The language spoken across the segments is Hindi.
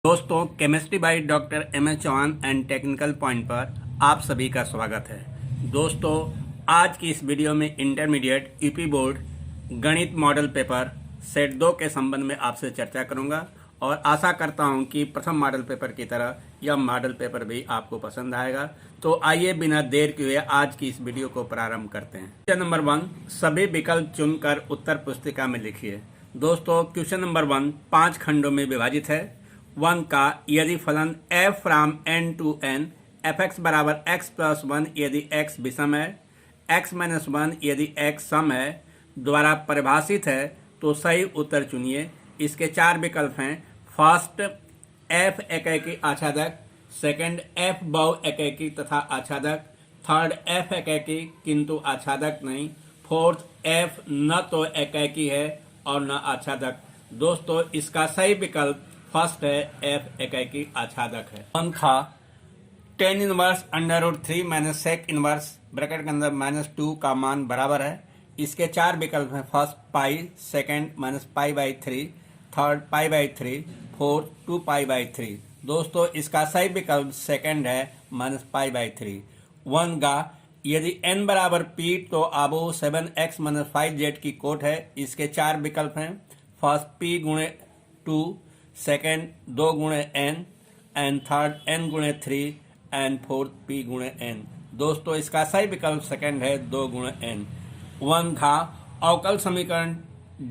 दोस्तों, chemistry by doctor M S Chauhan and technical point पर आप सभी का स्वागत है। दोस्तों, आज की इस वीडियो में इंटरमीडिएट यूपी बोर्ड गणित मॉडल पेपर सेट 2 के संबंध में आपसे चर्चा करूंगा और आशा करता हूं कि प्रथम मॉडल पेपर की तरह यह मॉडल पेपर भी आपको पसंद आएगा। तो आइए बिना देर किए आज की इस वीडियो को प्रारंभ करते हैं। क्वेश्चन नंबर 1, सभी विकल्प चुनकर उत्तर पुस्तिका में लिखिए। दोस्तों, क्वेश्चन नंबर 1 5 खंडों में विभाजित है। 1 का यदि फलन f from n to n fx बराबर x प्लस 1 यदि x विषम है, x माइनस 1 यदि x सम है द्वारा परिभाषित है तो सही उत्तर चुनिए। इसके 4 विकल्प हैं। फर्स्ट f एकैकी आच्छादक, सेकंड f बहु एकैकी तथा आच्छादक, थर्ड f एकैकी किंतु आच्छादक नहीं, फोर्थ f न तो एकैकी है और न आच्छादक। दोस्तों, इसका सही विकल्प फर्स्ट है, f एकैकी आच्छादक है। 1 था tan inverse √3 minus sec inverse bracket के अंदर -2 का मान बराबर है। इसके 4 विकल्प हैं। फर्स्ट पाई, सेकंड -π/3, थर्ड π/3, फोर्थ 2π/3। दोस्तों, इसका सही विकल्प सेकंड है, -π/3। 1 का यदि n बराबर p तो आबो 7x - 5z की कोट है। इसके 4 विकल्प हैं। फर्स्ट p गुणे 2, सेकेंड 2 गुणे n एंड थर्ड n गुणे 3 एंड फोर्थ p गुणे n। दोस्तों, इसका सही विकल्प सेकेंड है, 2 गुणे n। 1 था अवकल समीकरण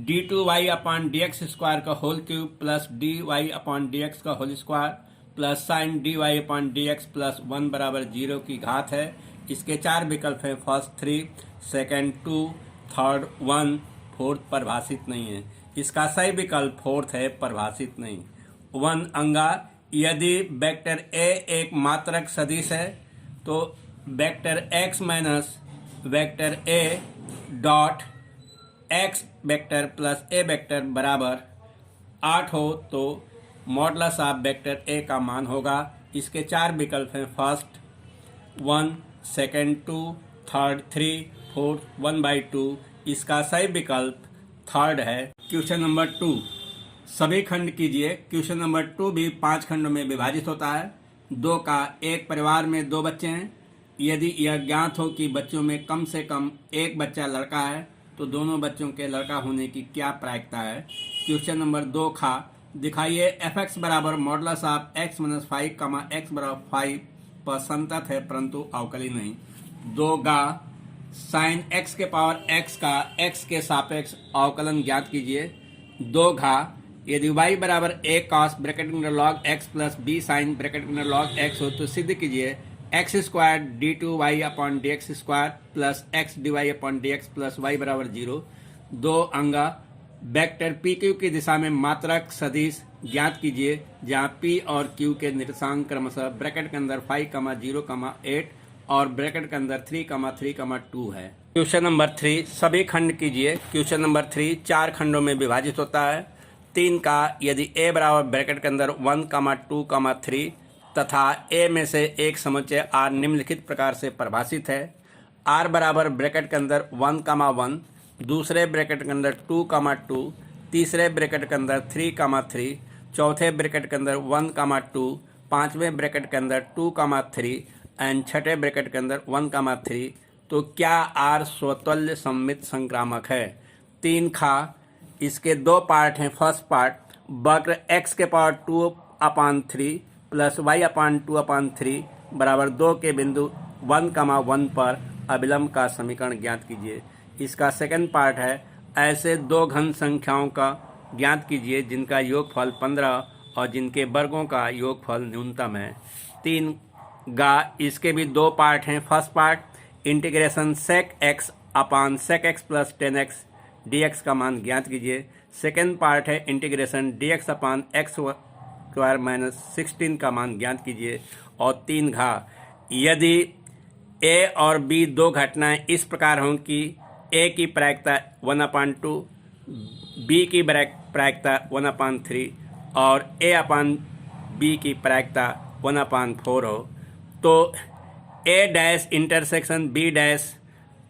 d2y अपॉन dx स्क्वायर का whole cube plus dy upon dx का whole square plus sine dy upon dx plus 1 बराबर 0 की घात है। इसके 4 विकल्प हैं। फर्स्ट 3, सेकेंड 2, थर्ड 1, फोर्थ परिभाषित नहीं है। इसका सही विकल्प फोर्थ है, परिभाषित नहीं। 1 अंगा यदि वेक्टर a एक मात्रक सदिश है तो vector x minus vector a dot x vector plus a vector बराबर 8 हो तो मॉडुलस ऑफ वेक्टर a का मान होगा। इसके 4 विकल्प हैं। First 1, second 2, third 3, fourth 1/2। इसका सही विकल्प थर्ड है। क्वेश्चन नंबर 2, सभी खंड कीजिए। क्वेश्चन नंबर 2 भी 5 खंडों में विभाजित होता है। 2 का एक परिवार में 2 बच्चे हैं। यदि यह ज्ञात हो कि बच्चों में कम से कम एक बच्चा लड़का है तो दोनों बच्चों के लड़का होने की क्या प्रायिकता है। क्वेश्चन नंबर 2 खा दिखाइए fx बराबर मॉडुलस ऑफ x - 5, x बराबर 5 पर संतत है परंतु अवकली नहीं। 2 गा साइन x के पावर x का x के सापेक्ष अवकलन ज्ञात कीजिए। 2 घा यदि y बराबर a cos ब्रैकेट में log x plus b sine bracket में log x हो तो सिद्ध कीजिए x square d2y upon dx square plus x dy upon dx plus y बराबर 0। 2 अंगा वेक्टर पी क्यू की दिशा में मात्रक सदिश ज्ञात कीजिए जहां p और q के निर्देशांक क्रमशः ब्रैकेट के अंदर 5, 0, 8 और ब्रैकेट के अंदर 3, 3, 2 है। क्वेश्चन नंबर 3 सभी खंड कीजिए। क्वेश्चन नंबर 3 4 खंडों में विभाजित होता है। 3 का यदि a बराबर ब्रैकेट के अंदर 1, 2, 3 तथा a में से एक समुच्चय r निम्नलिखित प्रकार से परिभाषित है। r बराबर ब्रैकेट के अंदर 1, 1, दूसरे ब्रैकेट के अंदर 2, 2, तीसरे ब्रैकेट के अंदर 3, 3, चौथे ब्रैकेट के अंदर 1, 2, पांचवें ब्रैकेट के अंदर 2, 3 एंड छठे ब्रैकेट के अंदर 1, 3। तो क्या r स्वतुल्य सममित संक्रामक है। 3 खा इसके 2 पार्ट हैं। फर्स्ट पार्ट वक्र x के पावर 2/3 प्लस y/2/3 बराबर 2 के बिंदु 1, 1 पर अभिलंब का समीकरण ज्ञात कीजिए। इसका सेकंड पार्ट है ऐसे 2 घन संख्याओं का ज्ञात कीजिए जिनका योगफल 15 और जिनके वर्गों का योगफल न्यूनतम है। 3 गा इसके भी 2 पार्ट हैं। First part integration sec x upon sec x plus 10x dx का मान ज्ञात कीजिए। सेकेंड पार्ट है integration dx upon x square minus 16 का मान ज्ञात कीजिए। और 3 घा यदि a और b 2 घटनाएं इस प्रकार हों कि a की प्रायिकता 1/2, b की प्रायिकता 1/3 और a अपॉन b की प्रायिकता 1/4 हो तो a dash intersection b dash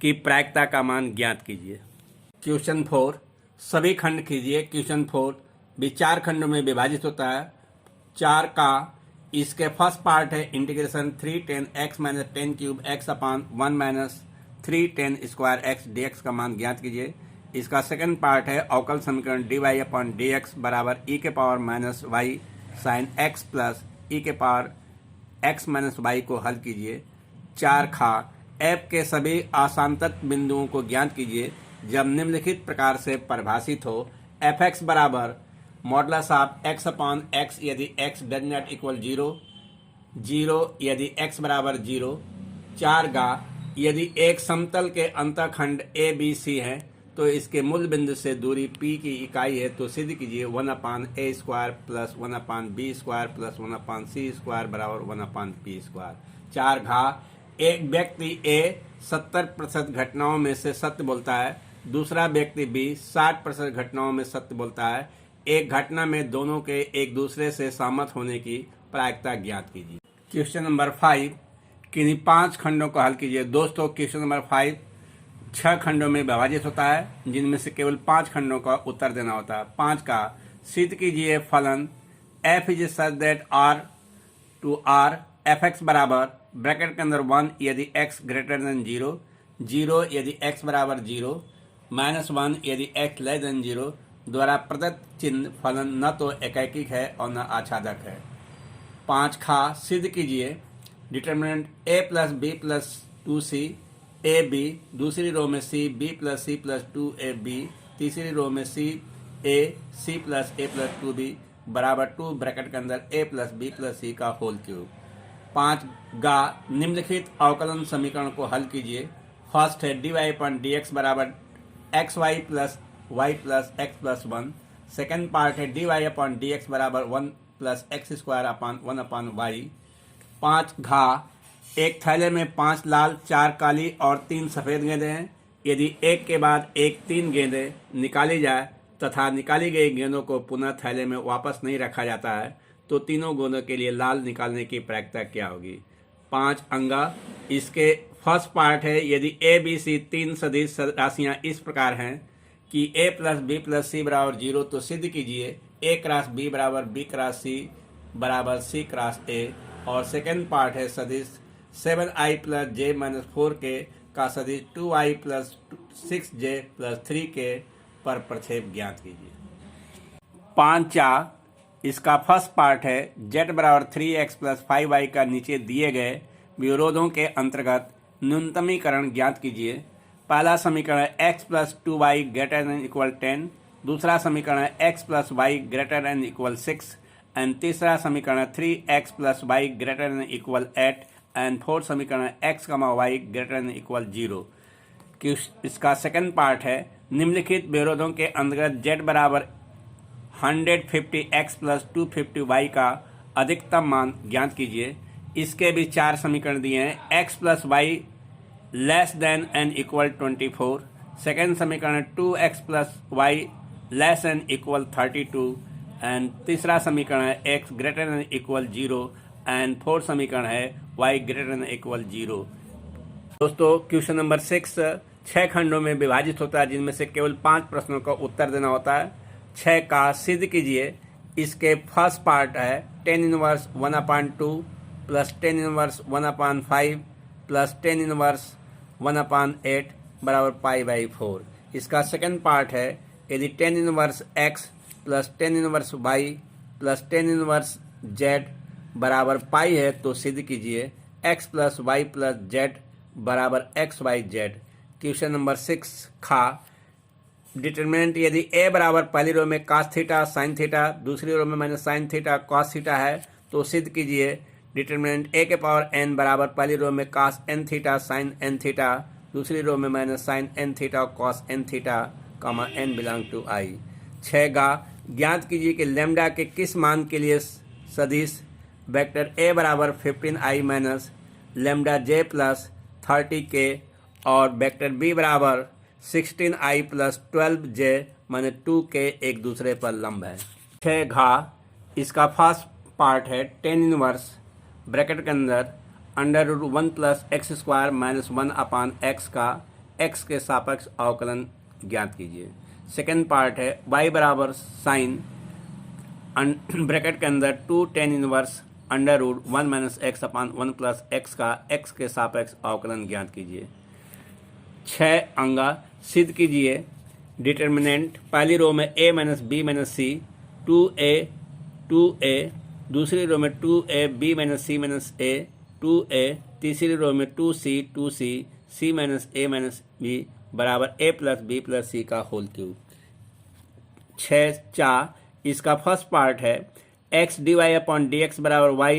की प्रायिकता का मान ज्ञात कीजिए। क्वेश्चन 4 सभी खंड कीजिए। क्वेश्चन 4 भी 4 खंडों में विभाजित होता है। 4 का इसके फर्स्ट पार्ट है integration 3 10 x minus 10 cube x अपान 1 माइनस 3 10 स्क्वायर x dx का मान ज्ञात कीजिए। इसका सेकंड पार्ट है अवकल समीकरण dy अपॉन dx बराबर e के power minus Y sine x plus e के पावर x माइनस वाई को हल कीजिए। 4 खा f के सभी आशांतक बिंदुओं को ज्ञात कीजिए जब निम्नलिखित प्रकार से परिभाषित हो। fx बराबर modulus of x upon x यदि x डज नॉट इक्वल 0 यदि x बराबर 0। 4 गा यदि एक समतल के अंतःखंड ए बी सी है तो इसके मूल बिंदु से दूरी p की इकाई है, तो सिद्ध कीजिए 1 अपान A square plus 1 upon B square plus 1 upon C square बराबर 1 अपान पी स्क्वायर। 4 घा एक व्यक्ति ए 70% घटनाओं में से सत्य बोलता है, दूसरा व्यक्ति बी 60% घटनाओं में सत्य बोलता है। एक घटना में दोनों के एक दूसरे से सहमत होने की प्रायिकता ज्ञात कीजिए। क्वेश्चन नंबर 5 किन्हीं 5 खंडों को हल कीजिए। दोस्तों क्वेश्चन नंबर 5 6 खंडों में विभाजित होता है जिनमें से केवल 5 खंडों का उत्तर देना होता है। 5 का सिद्ध कीजिए फलन f is such that r to r fx बराबर ब्रैकेट के अंदर 1 यदि x ग्रेटर देन 0, 0 यदि x बराबर 0, -1 यदि x लेस देन 0 द्वारा प्रदत्त चिन्ह फलन न तो एकैकिक है और न आच्छादक है। 5 खा सिद्ध कीजिए determinant a plus B plus 2c A B, दूसरी रो में c b plus c plus 2ab, तीसरी रो में c plus a plus 2b बराबर 2 ब्रैकेट के अंदर a plus b plus c का होल क्यूब। 5 गा निम्नलिखित अवकलन समीकरण को हल कीजिए। फर्स्ट है dy अपॉन dx बराबर xy plus y plus x plus 1। Second part है dy अपॉन dx बराबर 1 प्लस एक्स स्क्वायर अपान 1 अपान y। 5 घा एक थैले में 5 लाल 4 काली और 3 सफ़ेद गेंदें हैं। यदि एक के बाद एक 3 गेंदें निकाली जाए तथा निकाली गई गेंदों को पुनः थैले में वापस नहीं रखा जाता है तो तीनों गेंदों के लिए लाल निकालने की प्रायिकता क्या होगी। 5 अंगा इसके फर्स्ट पार्ट है यदि ए बी सी 3 सदिश राशियां इस प्रकार हैं कि a प्लस बी प्लस सी बराबर 0 तो सिद्ध कीजिए a क्रॉस बी बराबर b क्रॉस सी बराबर c क्रॉस a। और सेकेंड पार्ट है सदिश 7i plus j minus 4k का सदिश 2i plus 6j plus 3k पर प्रक्षेप ज्ञात कीजिए। 5 इसका फर्स्ट पार्ट है z बराबर 3x प्लस 5y का नीचे दिए गए विरोधों के अंतर्गत न्यूनतमीकरण ज्ञात कीजिए। पहला समीकरण है x plus 2y greater than equal 10, दूसरा समीकरण है x plus y greater than equal 6 and तीसरा समीकरण 3x plus y greater than equal 8 and fourth समीकरण x, y greater than equal 0। कि इसका सेकंड पार्ट है निम्नलिखित विरोधों के अंतर्गत z बराबर 150x प्लस 250y का अधिकतम मान ज्ञात कीजिए। इसके भी 4 समीकरण दिए हैं। x plus Y less than and equal 24, second समीकरण 2x plus Y less and equal 32 and तीसरा समीकरण है x greater than equal 0 and fourth समीकरण है y ग्रेटर देन इक्वल 0। दोस्तों क्वेश्चन नंबर 6 खंडों में विभाजित होता है जिनमें से केवल 5 प्रश्नों का उत्तर देना होता है। 6 का सिद्ध कीजिए। इसके फर्स्ट पार्ट है tan inverse 1/2 plus tan inverse 1/5 plus tan inverse 1/8 बराबर π/4। इसका सेकंड पार्ट है यदि tan inverse x plus tan inverse y plus tan inverse z बराबर पाई है तो सिद्ध कीजिए x plus Y plus z बराबर X Y Z. Question number 6 खा डिटरमिनेंट यदि a बराबर पहली रो में cos थीटा साइन थीटा, दूसरी रो में minus sine theta cos theta है तो सिद्ध कीजिए डिटरमिनेंट a के पावर n बराबर पहली रो में cos n theta sine n theta, दूसरी रो में minus sine n theta cos n theta comma n belong to i। 6 गा ज्ञात कीजिए कि लैम्डा के किस मान के लिए सदिश वेक्टर a बराबर 15i minus lambda j plus 30k और वेक्टर b बराबर 16i प्लस 12j माने 2k एक दूसरे पर लंब है। 6 घा इसका फर्स्ट पार्ट है tan इनवर्स ब्रैकेट के अंदर √1 plus x square minus 1/x का x के सापेक्ष अवकलन ज्ञात कीजिए। सेकेंड पार्ट है y बराबर साइन ब्रैकेट के अंदर 2 tan inverse under root 1 minus x upon 1 plus x का एक्स के सापेक्ष अवकलन ज्ञात कीजिए। 6 अंगा सिद्ध कीजिए। डिटर्मिनेंट पहली रो में a minus B minus C 2a, दूसरी रो में 2a b minus C minus a 2a, तीसरी रो में 2c c minus a minus b बराबर a plus b plus c का होल क्यूब। 6 इसका फर्स्ट पार्ट है x dy upon D X बराबर y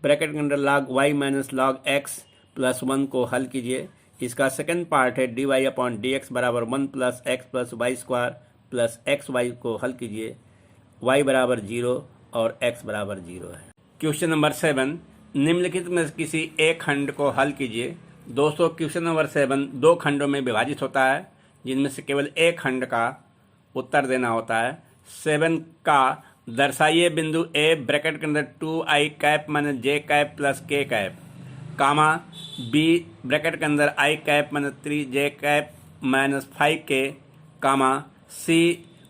ब्रैकेट के अंदर log y minus log x plus 1 को हल कीजिए। इसका सेकंड पार्ट है dy अपॉन डी एक्स बराबर 1 plus X plus Y square plus X Y को हल कीजिए। y बराबर 0 और x बराबर 0 है। क्वेश्चन नंबर 7, निम्नलिखित में किसी एक खंड को हल कीजिए। दोस्तों क्वेश्चन नंबर 7 दो खंडों में विभाजित होता है, जिनमें से केवल एक खंड का उत्तर देना होता है। 7 का दर्शाइए बिंदु A ब्रैकेट के अंदर 2i cap minus j cap plus k cap, comma B bracket के अंदर i cap minus 3j cap minus 5k, comma C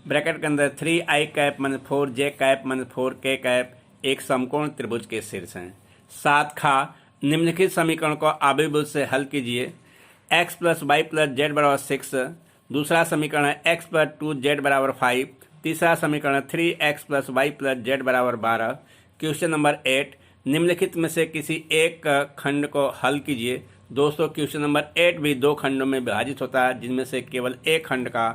bracket के अंदर 3i cap minus 4j cap minus 4k cap एक समकोण त्रिभुज के शीर्ष हैं। 7 खा निम्नलिखित समीकरण को आविर्भुज से हल कीजिए। x plus Y plus Z बराबर 6, दूसरा समीकरण है x प्लस 2z बराबर 5, तीसरा समीकरण 3x plus Y plus Z बराबर 12। क्वेश्चन नंबर 8, निम्नलिखित में से किसी एक खंड को हल कीजिए। दोस्तों क्वेश्चन नंबर 8 भी दो खंडों में विभाजित होता है, जिनमें से केवल एक खंड का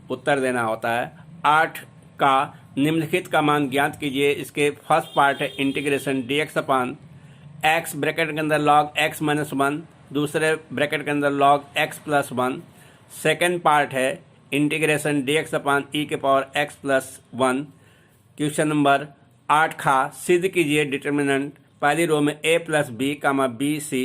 उत्तर देना होता है। 8 का निम्नलिखित का मान ज्ञात कीजिए। इसके फर्स्ट पार्ट है इंटीग्रेशन dx अपान x ब्रैकेट के अंदर log x माइनस 1, दूसरे ब्रैकेट के अंदर log x plus 1। Second part है इंटीग्रेशन dx अपान e के power x plus 1। Question number 8 खा सिद्ध कीजिए डिटर्मिनेंट पहली रो में a plus B comma B C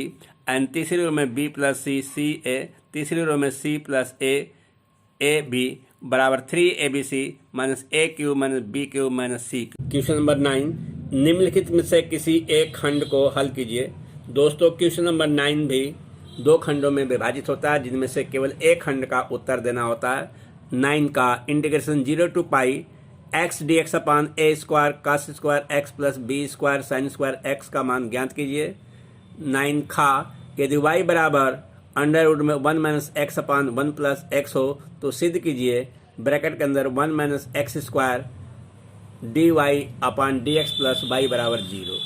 and तीसरी रो में b प्लस सी सी ए, तीसरी रो में c प्लस ए बी बराबर 3abc minus A cube minus B cube minus C. Question number 9, निम्नलिखित में से किसी एक खंड को हल कीजिए। दोस्तों क्वेश्चन नंबर 9 भी दो खंडों में विभाजित होता है, जिनमें से केवल एक खंड का उत्तर देना होता है। 9 का integration 0 to pi X D X upon A square cos square X plus B square sine square X का मान ज्ञात कीजिए। 9 खा यदि y बराबर अंडर रूट में 1 minus x upon 1 plus x हो तो सिद्ध कीजिए ब्रैकेट के अंदर 1 माइनस एक्स स्क्वायर dy अपान डी एक्स प्लस वाई बराबर 0।